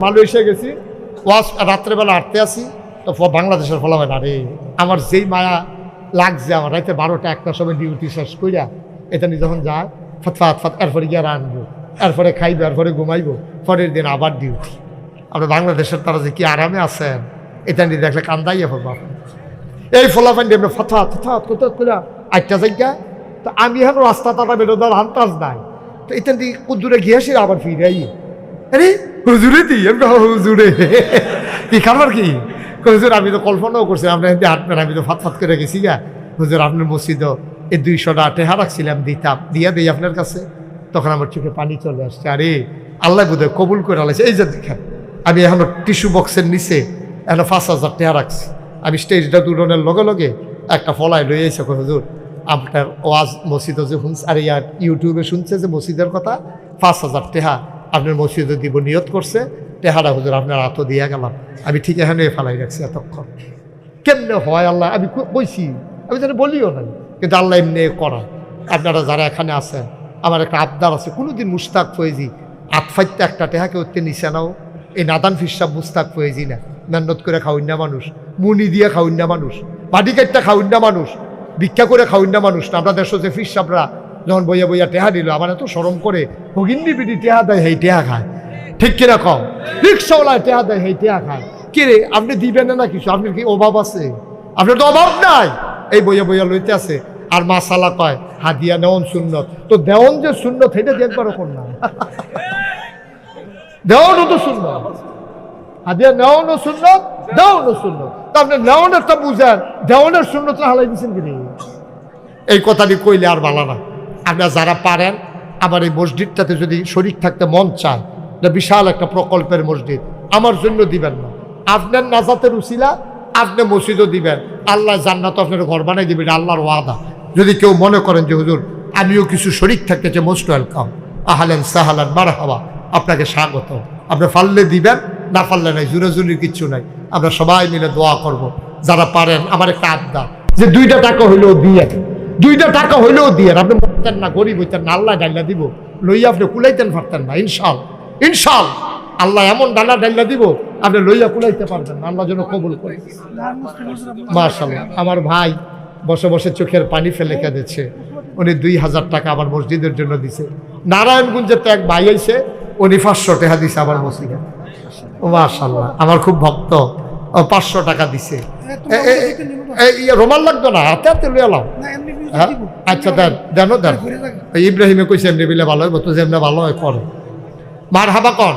Malaysia গেছি, ওয়াজ রাত্রেবেলা আটতে আসি, তো বাংলাদেশের ফলাফল আরে আমার যেই মায়া লাগছে, আমার রাতে 12টা 1টার সময় ডিউটি শেষ কইরা এটা নিয়ে যখন যায় ফতফাত এরপরে গিয়ে রানবো, এরপরে খাইবো, এরপরে ঘুমাইবো, পরের দিন আবার ডিউটি। আমরা বাংলাদেশের তারা যে কি আরামে আছেন এটা নিয়ে দেখলে কান্দাইয়া পড়বো। এই ফলাফল দিয়ে আমরা ফতফাত করে 8টা জায়গা, তো আমি এখন রাস্তা তারা বেরোদার আন্তাজ নাই, তো এটা দিয়ে কুদুরে গিয়ে আসি আবার ফিরে আই। আরে হুজুরে দিই হুজুরে কি খাবার কি হুজুর, আমি তো কল্পনাও করছি আপনার এমনি হাঁটবেন, আমি তো ফাত করে গেছি গা হুজুর, আপনার মসজিদও এই 200টা টেহা রাখছিলাম, দিতাম দিয়া দিই আপনার কাছে। তখন আমার চোখে পানি চলে আসছে, আরে আল্লাহ বোধহয় কবুল করে আলাইছে। এই যে দেখেন আমি এখনো টিস্যু বক্সের নিচে এখনো 5,000 টেহা রাখছি। আমি স্টেজটা দূরনের লগে লগে একটা ফলায় লই এসে হুজুর আপনার ওয়াজ মসজিদও যে শুনছে, আর ইয়ার ইউটিউবে শুনছে যে মসজিদের কথা, 5,000 টেহা আপনার মসজিদে দিব নিয়ত করছে, টেহারা হুজুর আপনার হাত দিয়া গেলাম। আমি ঠিক এখানে ফেলাই রাখছি এতক্ষণ। কেমনে হয় আল্লাহ, আমি বলছি, আমি যেন বলিও নাই, কিন্তু আল্লাহ এমনি করা। আপনারা যারা এখানে আছেন, আমার একটা আবদার আছে, কোনোদিন মুস্তাক ফয়েজি আতফাইতে একটা টেহাকে উঠতে নিচে নাও। এই নাদান ফিসাব মুস্তাক ফয়েজি না, মেহনত করে খাওয়ান না মানুষ, মুনি দিয়ে খাওয়ান না মানুষ, বাড়ি কাটটা খাওয়ান না মানুষ, ভিক্ষা করে খাওয়ান না মানুষ না। আপনাদের সোজে ফিসাবরা যখন বইয়া বইয়া টেহা দিল, আমার এত শরম করে, হগিন্দি বিডি টেহা দেয় হেই টেহা খায়, ঠিক কিনা কম, রিক্সাওয়ালায় টেহা দেয় হেই টেহা খায়। কে রে আপনি দিবেন না কিছু, আপনার কি অভাব আছে? আপনার তো অভাব নাই, এই বইয়া বইয়া লইতে আছে। আর মাসালা কয় হাদিয়া নেওন সুন্নত, তো দেওন যে সুন্নত এটা যে একবারও কর না, দেওয়ানও তো সুন্নত, হাদিয়া নেওয়ানও সুন্নত, দেওয়ানও সুন্নত। তা আপনি নেওয়ানেরটা বুঝেন, দেওয়ানের সুন্নতটা হালাই দিচ্ছেন কিনি? এই কথাটি কইলে আর ভালো না। আপনারা যারা পারেন, আমার এই মসজিদটাতে যদি শরীক থাকতে মন চায়, এটা বিশাল একটা প্রকল্পের মসজিদ, আমার জন্য দিবেন না, আপনার নাজাতের উসিলা আপনি মসজিদও দিবেন, আল্লাহ জান্নাত আপনার ঘর বানাই দিবেন, আল্লাহর ওয়াদা। যদি কেউ মনে করেন যে হুজুর আমিও কিছু শরীক থাকতে চাই, মোস্ট ওয়েলকাম, আহলেন সাহালান মারহাবা, আপনাকে স্বাগত। আপনি পারলে দিবেন, না পারলে নাই, জুরাজুরির কিচ্ছু নাই। আমরা সবাই মিলে দোয়া করব। যারা পারেন, আমার একটা আবদার যে 2টা টাকা হইলেও দিয়ে, 2টা টাকা হইলেও দিয়ে, আপনি মরতেন না, গরিব হইতেন না, আল্লাহ ডাইলা দিব, লইয়া আপনি কুলাইতেন পারতেন না। ইনশাল আল্লাহ এমন ডালা ডাইলা দিব, আপনি লইয়া কুলাইতে পারবেন না। আল্লাহ যেন কবুল করে। মাশাআল্লাহ, আমার ভাই বসে বসে চোখের পানি ফেলে কেঁদেছে। উনি 2,000 টাকা আমার মসজিদের জন্য দিছে। নারায়ণগঞ্জে তো এক ভাই আইছে, উনি 500 টাকা দিছে আমার মসজিদে। মাশাআল্লাহ, আমার খুব ভক্ত, 500 টাকা দিছে। রোমাল লাগতো না, হাতে হাতে লইয়া লাও। আচ্ছা দেন, দেন ইব্রাহিমে কইছে এমনি বিলে ভালো হইব, তো যেমনি ভালো হয় করো। মারহাবা কন।